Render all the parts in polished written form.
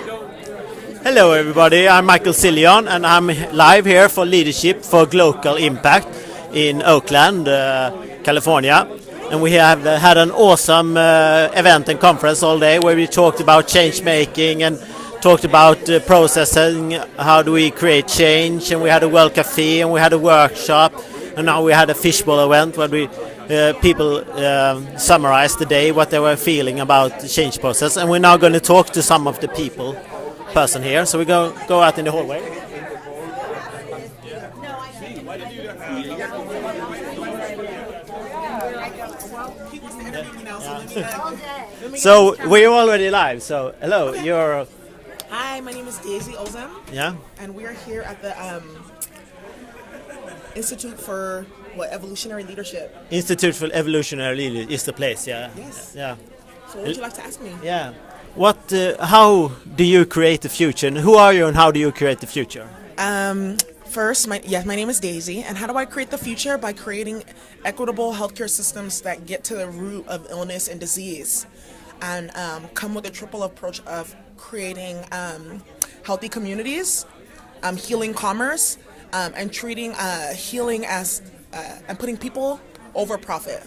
Hello everybody, I'm Michael Cillion and I'm live here for Leadership for Glocal Impact in Oakland, California. And we have had an awesome event and conference all day where we talked about change making and talked about processing, how do we create change, and we had a World Cafe and we had a workshop, and now we had a fishbowl event where we people summarized the day, what they were feeling about the change process, and we're now going to talk to some of the person here. So we go out in the hallway. So we're already live. So hello, you're. Hi, my name is Daisy Ozem. Yeah. And we are here at the Institute for Evolutionary Leadership. Institute for Evolutionary Leadership is the place. Yeah. Yes. Yeah. So what would you like to ask me? Yeah. What? How do you create the future? And who are you? And how do you create the future? First, my name is Daisy, and how do I create the future? By creating equitable healthcare systems that get to the root of illness and disease, and come with a triple approach of creating healthy communities, healing commerce, and treating healing as and putting people over profit.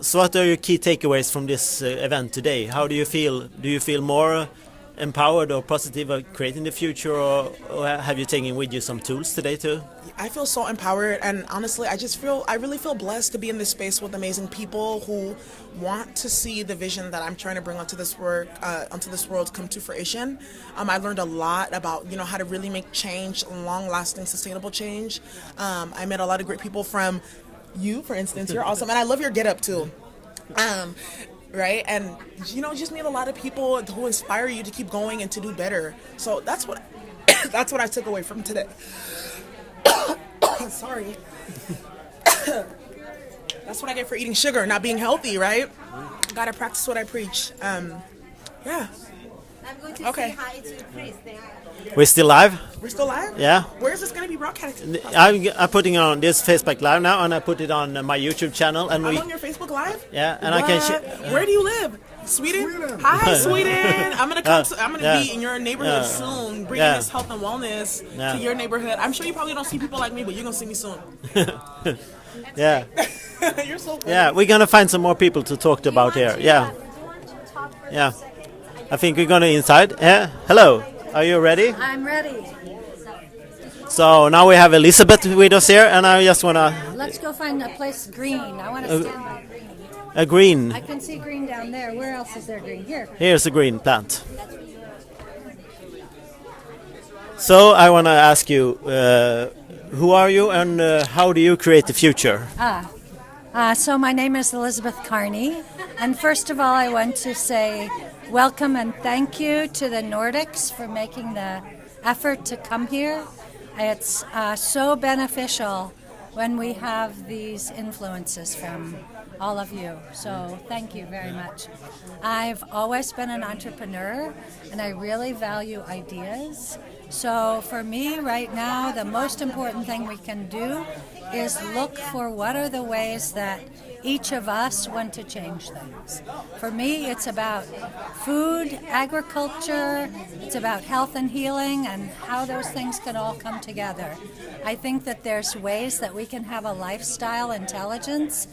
So, what are your key takeaways from this event today? How do you feel? Do you feel more empowered or positive of creating the future, or have you taken with you some tools today too? I feel so empowered, and honestly, I really feel blessed to be in this space with amazing people who want to see the vision that I'm trying to bring onto this world come to fruition. I learned a lot about how to really make change, long-lasting, sustainable change. I met a lot of great people from you, for instance. You're awesome, and I love your get-up too. Right, and just meet a lot of people who inspire you to keep going and to do better. So that's what that's what I took away from today. Sorry. That's what I get for eating sugar, not being healthy, right? Gotta practice what I preach. Yeah. I'm going to say hi to Chris. We're still live? We're still live? Yeah. Where is this going to be broadcasted? I'm putting on this Facebook Live now, and I put it on my YouTube channel. And I'm on your Facebook Live? Yeah, and what? I can. Where do you live? Sweden? Hi, Sweden. I'm gonna be in your neighborhood soon, bringing this health and wellness to your neighborhood. I'm sure you probably don't see people like me, but you're gonna see me soon. Yeah. You're so cool. Yeah, we're gonna find some more people to talk about here. Yeah. Yeah. I think we're gonna inside. Yeah. Hello. Are you ready? I'm ready. So now we have Elizabeth with us here, and I just wanna. Let's go find a place green. I want to stand by green. A green. I can see green down there. Where else is there green? Here. Here's a green plant. So I want to ask you, who are you and how do you create the future? So my name is Elizabeth Carney, and first of all I want to say welcome and thank you to the Nordics for making the effort to come here. It's so beneficial when we have these influences from all of you. So thank you very much. I've always been an entrepreneur and I really value ideas. So for me right now, the most important thing we can do is look for what are the ways that each of us want to change things. For me, it's about food, agriculture, it's about health and healing and how those things can all come together. I think that there's ways that we can have a lifestyle intelligence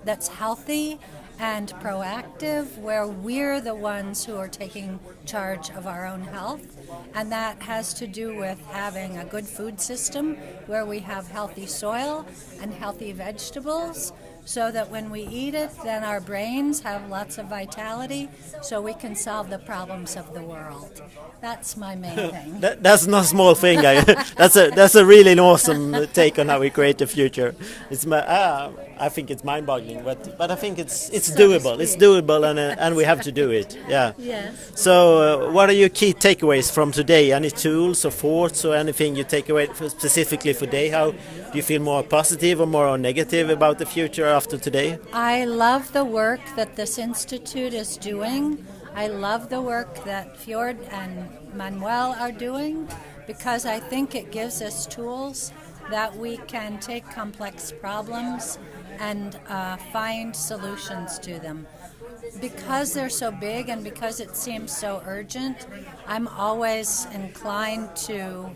that's healthy and proactive, where we're the ones who are taking charge of our own health. And that has to do with having a good food system where we have healthy soil and healthy vegetables, so that when we eat it, then our brains have lots of vitality, so we can solve the problems of the world. That's my main thing. That's not a small thing. That's a really awesome take on how we create the future. I think it's mind-boggling, but I think it's doable. It's doable, and we have to do it. Yeah. Yes. So, what are your key takeaways from today? Any tools or thoughts or anything you take away specifically for today? How do you feel more positive or more negative about the future after today? I love the work that this institute is doing. I love the work that Fjord and Manuel are doing, because I think it gives us tools that we can take complex problems and find solutions to them. because they're so big and because it seems so urgent, I'm always inclined to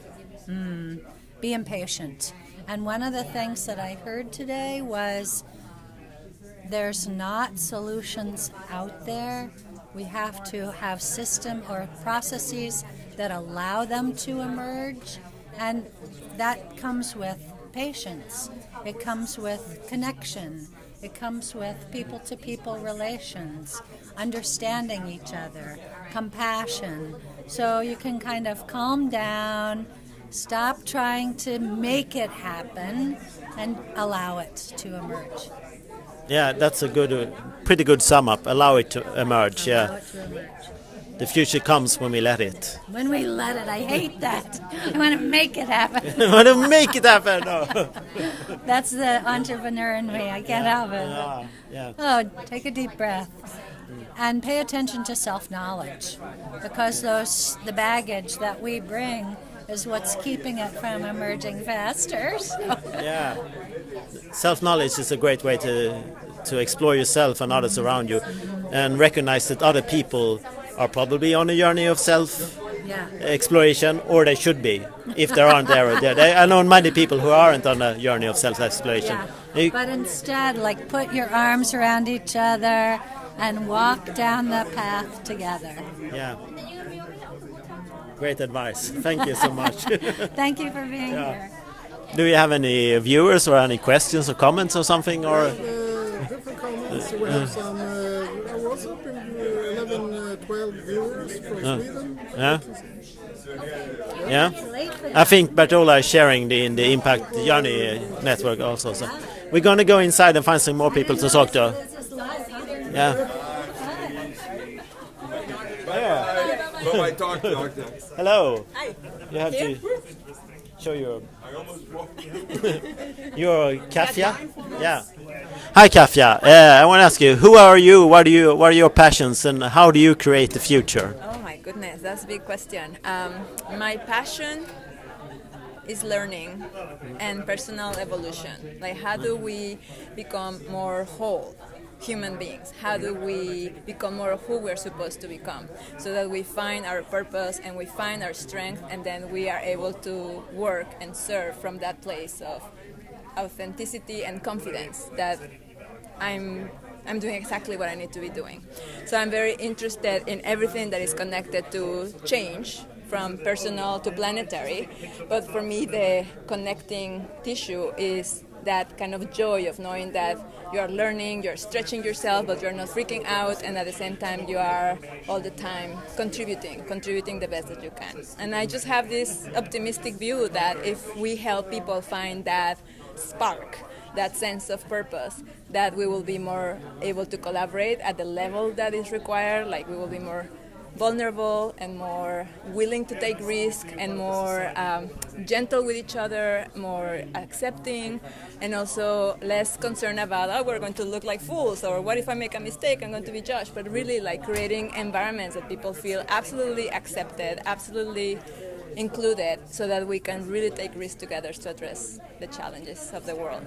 be impatient. And one of the things that I heard today was there's not solutions out there. We have to have system or processes that allow them to emerge, and that comes with patience. It comes with connection. It comes with people-to-people relations, understanding each other, compassion. So you can kind of calm down, stop trying to make it happen, and allow it to emerge. Yeah, that's a pretty good sum up. Allow it to emerge. Allow Yeah, it to emerge. the future comes when we let it. When we let it, I hate that. I want to make it happen. I want to make it happen. No. That's the entrepreneur in me. I can't help it. Yeah. Oh, take a deep breath and pay attention to self-knowledge, because the baggage that we bring is what's keeping it from emerging faster. So. Yeah. Self-knowledge is a great way to explore yourself and others around you, and recognize that other people are probably on a journey of self-exploration, or they should be, if they aren't there. I know many people who aren't on a journey of self-exploration. Yeah. But instead, like, put your arms around each other and walk down the path together. Yeah. Great advice. Thank you so much. Thank you for being here. Do you have any viewers or any questions or comments or something? Or different comments. We have some. I was up in 11, 12 viewers from Sweden. Yeah. Yeah. I think Bertola is sharing in the Impact Journey network also. So we're going to go inside and find some more people to talk to. Yeah. Well, I talked. Hello. Hi. You have to show your. You're Kafia? Yeah. Hi, Kafia. I want to ask you, who are you? What are your passions, and how do you create the future? Oh my goodness, that's a big question. My passion is learning and personal evolution. Like, how do we become more whole human beings? How do we become more of who we're supposed to become, so that we find our purpose and we find our strength, and then we are able to work and serve from that place of authenticity and confidence that I'm doing exactly what I need to be doing. So I'm very interested in everything that is connected to change, from personal to planetary. But for me, the connecting tissue is that kind of joy of knowing that you are learning, you're stretching yourself, but you're not freaking out, and at the same time you are all the time contributing the best that you can. And I just have this optimistic view that if we help people find that spark, that sense of purpose, that we will be more able to collaborate at the level that is required. Like, we will be more vulnerable and more willing to take risk, and more gentle with each other, more accepting, and also less concerned about, oh, we're going to look like fools, or what if I make a mistake, I'm going to be judged. But really, like, creating environments that people feel absolutely accepted, absolutely included, so that we can really take risks together to address the challenges of the world.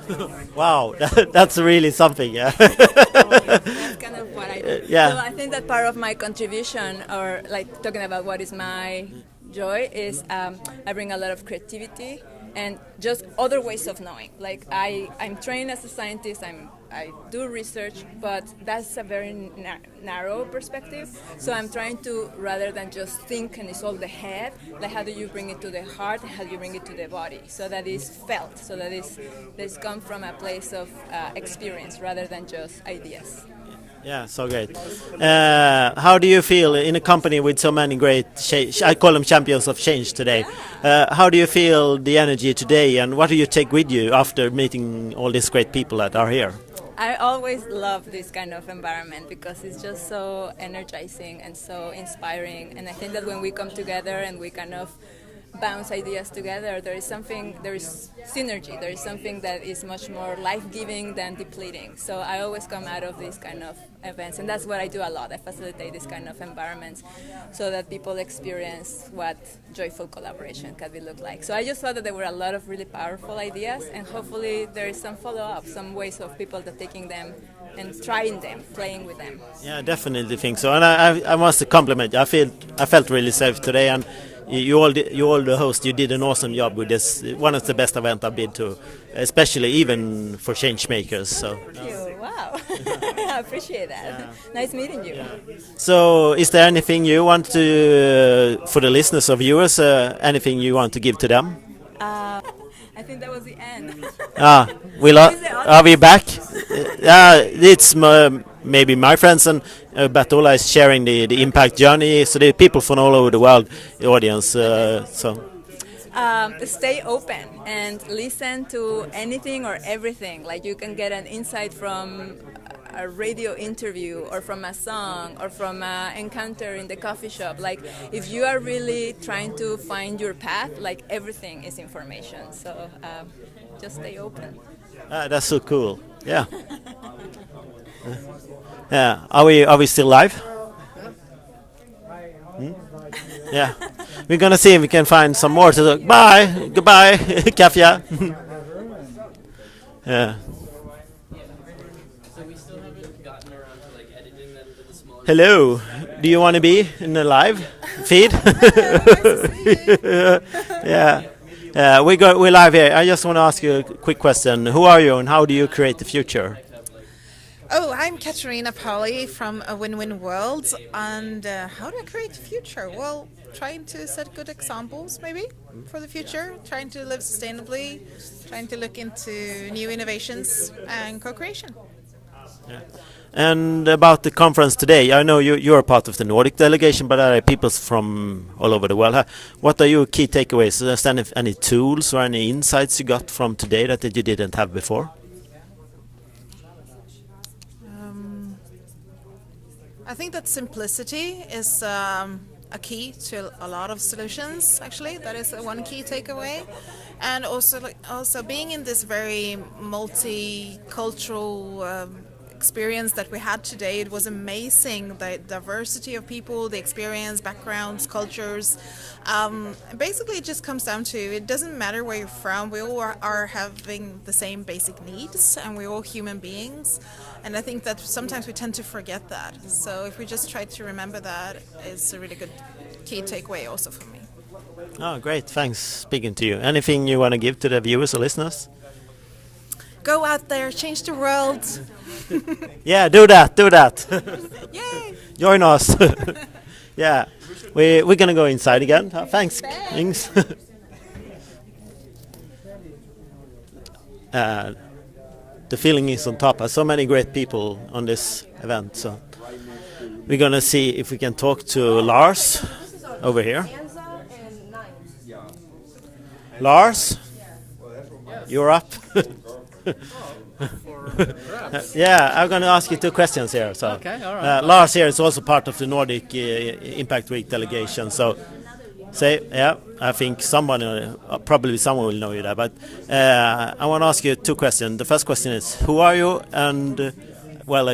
Wow, that's really something, yeah. That's kind of what I do. Yeah. So I think that part of my contribution, or like talking about what is my joy, is I bring a lot of creativity and just other ways of knowing. Like, I'm trained as a scientist, I do research, but that's a very narrow perspective. So I'm trying to, rather than just think and it's all the head, like, how do you bring it to the heart, how do you bring it to the body, so that it's felt, so that it's come from a place of experience rather than just ideas. Yeah, so great. How do you feel in a company with so many great, I call them champions of change today? How do you feel the energy today, and what do you take with you after meeting all these great people that are here? I always love this kind of environment because it's just so energizing and so inspiring. And I think that when we come together and we kind of bounce ideas together, there is synergy, there is something that is much more life-giving than depleting. So I always come out of these kind of events, and that's what I do a lot. I facilitate these kind of environments so that people experience what joyful collaboration can look like. So I just thought that there were a lot of really powerful ideas, and hopefully there is some follow-up, some ways of people that taking them and trying them, playing with them. Yeah, definitely think so. And I must compliment you. I felt really safe today, and you all the host, you did an awesome job with this. One of the best events I've been to, especially even for change makers. So. Thank you. Wow. I appreciate that. Yeah. Nice meeting you. Yeah. So, is there anything you want to, for the listeners or viewers, anything you want to give to them? I think that was the end. Are we back? It's maybe my friends, and Bertola is sharing the impact journey. So the people from all over the world, the audience. Stay open and listen to anything or everything. Like you can get an insight from a radio interview or from a song or from an encounter in the coffee shop. Like if you are really trying to find your path, like everything is information. So just stay open. That's so cool. Yeah. Yeah. Are we still live? Yeah. We're gonna see if we can find some more to talk. Bye. Goodbye. Kafi. Yeah. Hello. Do you want to be in the live feed? Yeah. We're live here. I just want to ask you a quick question. Who are you, and how do you create the future? Oh, I'm Katrina from A Win-Win World, and how do I create the future? Well, trying to set good examples, maybe, for the future, trying to live sustainably, trying to look into new innovations and co-creation. Yeah. And about the conference today, I know you're part of the Nordic delegation, but there are people from all over the world. What are your key takeaways? Is there any tools or any insights you got from today that you didn't have before? I think that simplicity is a key to a lot of solutions, actually. That is one key takeaway. And also being in this very multicultural experience that we had today, it was amazing, the diversity of people, the experience, backgrounds, cultures. Basically, it just comes down to, it doesn't matter where you're from, we all are having the same basic needs, and we're all human beings. And I think that sometimes we tend to forget that. So if we just try to remember that, it's a really good key takeaway also for me. Oh, great. Thanks speaking to you. Anything you want to give to the viewers or listeners? Go out there, change the world. Yeah, do that. Yay! Join us. Yeah, we're gonna go inside again. Thanks. The feeling is on top. There's so many great people on this event. So we're gonna see if we can talk to Lars over here. Lars, you're up. Yeah, I'm going to ask you two questions here. So, okay, all right. Lars here is also part of the Nordic Impact Week delegation. So, I think probably someone will know you there. But I want to ask you two questions. The first question is, who are you, and who are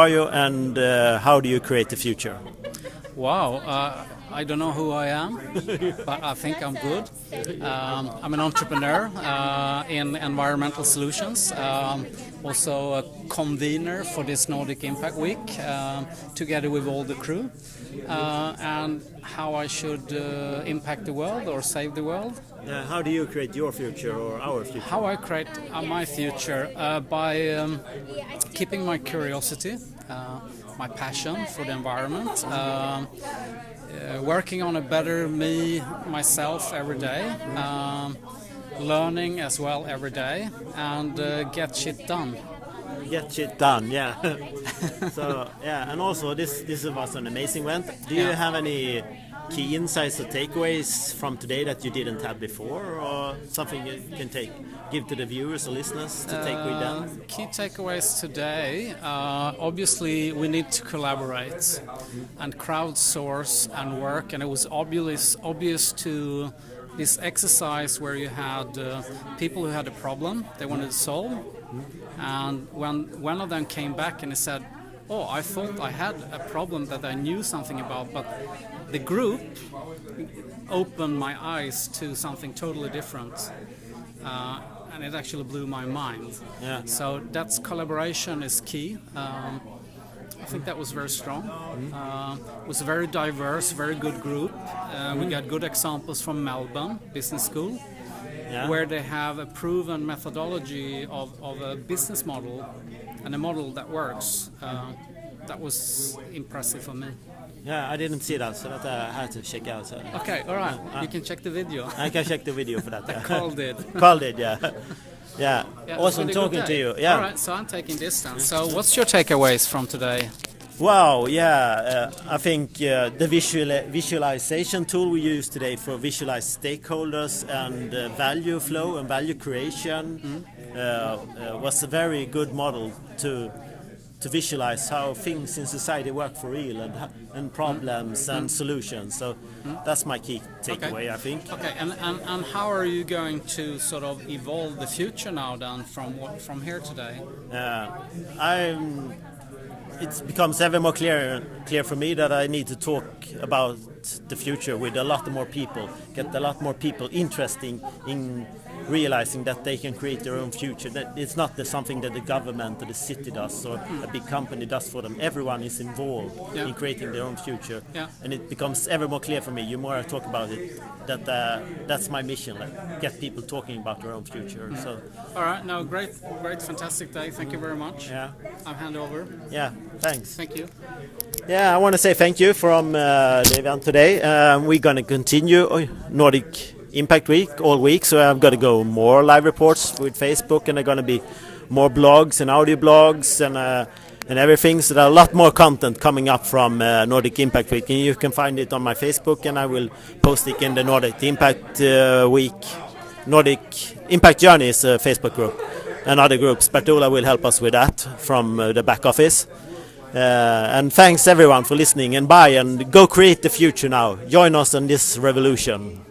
you, and how do you create the future? Wow. I don't know who I am, but I think I'm good. I'm an entrepreneur in environmental solutions, also a convener for this Nordic Impact Week, together with all the crew, and how I should impact the world or save the world. How do you create your future or our future? How I create my future by keeping my curiosity, my passion for the environment, working on a better myself every day, learning as well every day, and get shit done. Get shit done, yeah. So and also this was an amazing event. Do you have any key insights or takeaways from today that you didn't have before, or something you can give to the viewers or listeners to take with them? Key takeaways today, obviously we need to collaborate and crowdsource and work, and it was obvious to this exercise where you had people who had a problem they wanted to solve, and when one of them came back and he said, oh, I thought I had a problem that I knew something about, but the group opened my eyes to something totally different. and it actually blew my mind. Yeah. So that's collaboration is key. I think that was very strong. It was a very diverse, very good group. We got good examples from Melbourne Business School, where they have a proven methodology of a business model and a model that works. That was impressive for me. Yeah, I didn't see that, so that I had to check out. So. Okay, all right. You can check the video. I can check the video for that. Yeah. Carl did. Carl did, yeah. Yeah, awesome really talking to you. Yeah. All right, so I'm taking this down. So what's your takeaways from today? Wow, yeah, I think the visualization tool we use today for visualize stakeholders and value flow and value creation was a very good model to visualize how things in society work for real and problems and solutions. So that's my key takeaway, I think. Okay, and how are you going to sort of evolve the future now then from here today? It becomes ever more clear for me that I need to talk about the future with a lot more people, get a lot more people interested in realizing that they can create their own future. That it's not something that the government or the city does or a big company does for them. Everyone is involved in creating their own future, and it becomes ever more clear for me. The more I talk about it, that's my mission. Like, get people talking about their own future. So, all right, no, great, fantastic day. Thank you very much. Yeah, I'll hand over. Yeah, thanks. Thank you. Yeah, I want to say thank you from the event today. We're going to continue Nordic Impact Week all week, so I've got to go more live reports with Facebook, and there are going to be more blogs and audio blogs and everything. So there are a lot more content coming up from Nordic Impact Week, and you can find it on my Facebook, and I will post it in the Nordic Impact Week. Nordic Impact Journey is a Facebook group, and other groups. Bertola will help us with that from the back office. And thanks everyone for listening, and bye, and go create the future now. Join us in this revolution.